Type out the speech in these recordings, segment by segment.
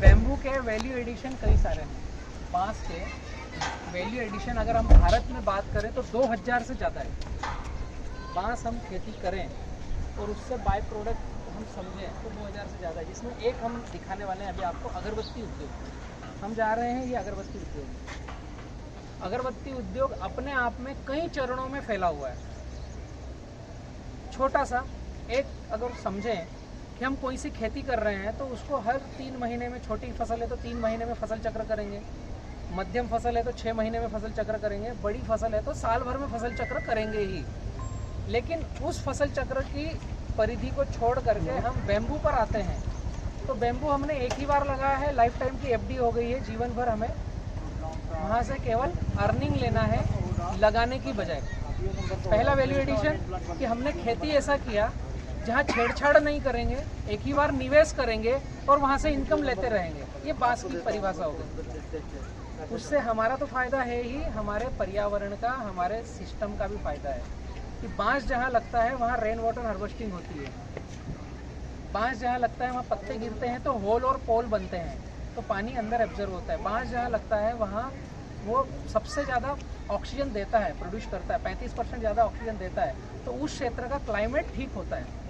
Bamboo के value addition कई सारे हैं। बांस के वैल्यू एडिशन अगर हम भारत में बात करें तो 2000 से ज़्यादा है। बांस हम खेती करें और उससे बाय प्रोडक्ट हम समझें तो 2000 से ज़्यादा है, जिसमें एक हम दिखाने वाले हैं अभी आपको, अगरबत्ती उद्योग। हम जा रहे हैं ये अगरबत्ती उद्योग। अगरबत्ती उद्योग अपने आप में कई चरणों में फैला हुआ है। छोटा सा एक अगर समझें कि हम कोई सी खेती कर रहे हैं तो उसको हर 3 महीने में, छोटी फसल है तो 3 महीने में फसल चक्र करेंगे, मध्यम फसल है तो 6 महीने में फसल चक्र करेंगे, बड़ी फसल है तो साल भर में फसल चक्र करेंगे ही। लेकिन उस फसल चक्र की परिधि को छोड़ करके हम बैम्बू पर आते हैं तो बैम्बू हमने एक ही बार लगाया है, लाइफ टाइम की एफडी हो गई है, जीवन भर हमें वहाँ से केवल अर्निंग लेना है लगाने की बजाय। पहला वैल्यू एडिशन कि हमने खेती ऐसा किया जहाँ छेड़छाड़ नहीं करेंगे, एक ही बार निवेश करेंगे और वहाँ से इनकम लेते रहेंगे। ये बांस की परिभाषा हो गई। उससे हमारा तो फायदा है ही, हमारे पर्यावरण का, हमारे सिस्टम का भी फायदा है कि बांस जहाँ लगता है वहाँ रेन वाटर हार्वेस्टिंग होती है। बांस जहाँ लगता है वहाँ पत्ते गिरते हैं तो होल और पोल बनते हैं तो पानी अंदर एब्जर्व होता है। बांस जहाँ लगता है वहाँ वो सबसे ज़्यादा ऑक्सीजन देता है, प्रोड्यूस करता है, 35% ज़्यादा ऑक्सीजन देता है, तो उस क्षेत्र का क्लाइमेट ठीक होता है।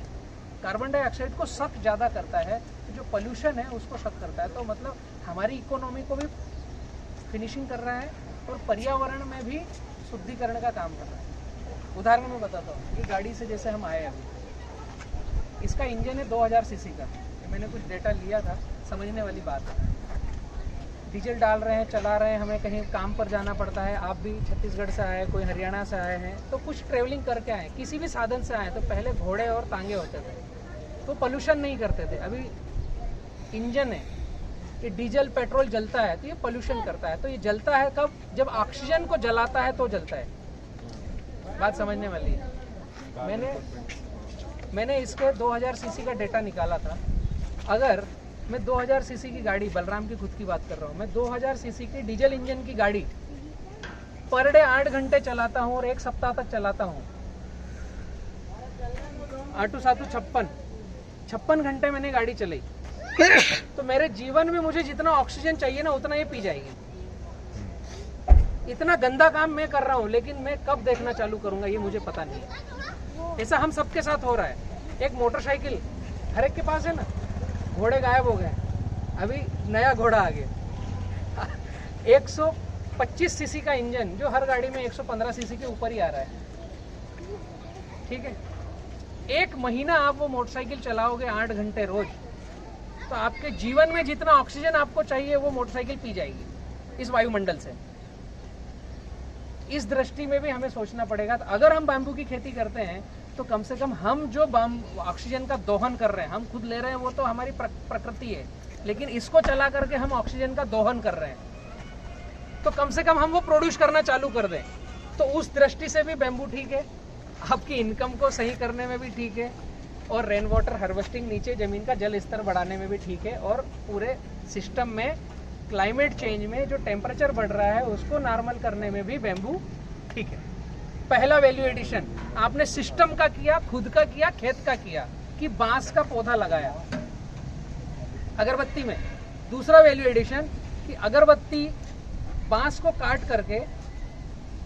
कार्बन डाइऑक्साइड को सक ज़्यादा करता है, जो पोल्यूशन है उसको सक करता है। तो मतलब हमारी इकोनॉमी को भी फिनिशिंग कर रहा है और पर्यावरण में भी शुद्धिकरण का काम कर रहा है। उदाहरण मैं बताता हूँ, ये गाड़ी से जैसे हम आए अभी, इसका इंजन है 2000 सीसी का। मैंने कुछ डेटा लिया था, समझने वाली बात है। डीजल डाल रहे हैं, चला रहे हैं, हमें कहीं काम पर जाना पड़ता है। आप भी छत्तीसगढ़ से आए, कोई हरियाणा से आए हैं तो कुछ ट्रेवलिंग करके आए, किसी भी साधन से आए तो पहले घोड़े और तांगे होते थे तो पोल्यूशन नहीं करते थे। अभी इंजन है, ये डीजल पेट्रोल जलता है तो ये पोल्यूशन करता है। तो ये जलता है कब? जब ऑक्सीजन को जलाता है तो जलता है। बात समझने वाली है। मैंने इसके 2000 सीसी का डेटा निकाला था। अगर मैं 2000 सीसी की गाड़ी, बलराम की खुद की बात कर रहा हूँ, मैं 2000 सीसी की डीजल इंजन की गाड़ी पर डे 8 घंटे चलाता हूँ और 1 सप्ताह तक चलाता हूँ, 8 7 56 घंटे मैंने गाड़ी चलाई तो मेरे जीवन में मुझे जितना ऑक्सीजन चाहिए ना उतना ये पी जाएगी। इतना गंदा काम मैं कर रहा हूँ, लेकिन मैं कब देखना चालू करूंगा ये मुझे पता नहीं है। ऐसा हम सबके साथ हो रहा है। एक मोटरसाइकिल हर एक के पास है ना, घोड़े गायब हो गए, अभी नया घोड़ा आ गया। 125 सीसी का इंजन जो हर गाड़ी में 115 सीसी के ऊपर ही आ रहा है, ठीक है। 1 महीना आप वो मोटरसाइकिल चलाओगे 8 घंटे रोज, तो आपके जीवन में जितना ऑक्सीजन आपको चाहिए वो मोटरसाइकिल पी जाएगी इस वायुमंडल से। इस दृष्टि में भी हमें सोचना पड़ेगा। तो अगर हम बैम्बू की खेती करते हैं तो कम से कम हम जो ऑक्सीजन का दोहन कर रहे हैं, हम खुद ले रहे हैं, वो तो हमारी प्रकृति है, लेकिन इसको चला करके हम ऑक्सीजन का दोहन कर रहे हैं तो कम से कम हम वो प्रोड्यूस करना चालू कर दें। तो उस दृष्टि से भी बैम्बू ठीक है, आपकी इनकम को सही करने में भी ठीक है, और रेन वाटर हार्वेस्टिंग, नीचे ज़मीन का जल स्तर बढ़ाने में भी ठीक है, और पूरे सिस्टम में क्लाइमेट चेंज में जो टेम्परेचर बढ़ रहा है उसको नॉर्मल करने में भी बैम्बू ठीक है। पहला वैल्यू एडिशन आपने सिस्टम का किया, खुद का किया, खेत का किया कि बांस का पौधा लगाया अगरबत्ती में। दूसरा वैल्यू एडिशन कि अगरबत्ती बांस को काट करके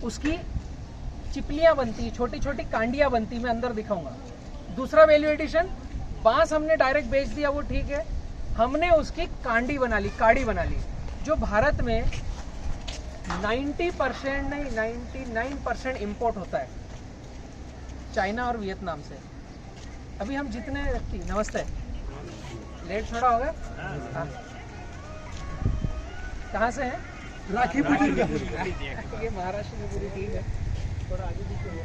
उसकी चिपलियां बनती, छोटी छोटी कांडियां बनती, मैं अंदर दिखाऊंगा। दूसरा वैल्यू एडिशन, बांस हमने डायरेक्ट बेच दिया वो ठीक है, हमने उसकी कांडी बना ली, काड़ी बना ली। जो भारत में 90% नहीं 99% इंपोर्ट होता है चाइना और वियतनाम से। अभी हम जितने व्यक्ति, नमस्ते, लेट थोड़ा होगा, कहाँ से हैं? राखीपुर। ये महाराष्ट्र में पूरी टीम है, थोड़ा आगे पीछे हो।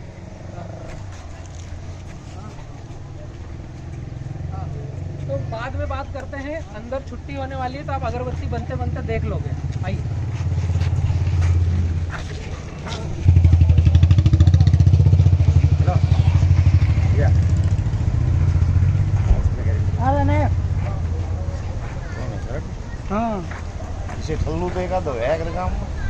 तो बाद में बात करते हैं, अंदर छुट्टी होने वाली है तो आप अगरबत्ती बनते बनते देख लोगे। आइए। हाँ, इसे ठल्लू तो एक आध है गाँव में।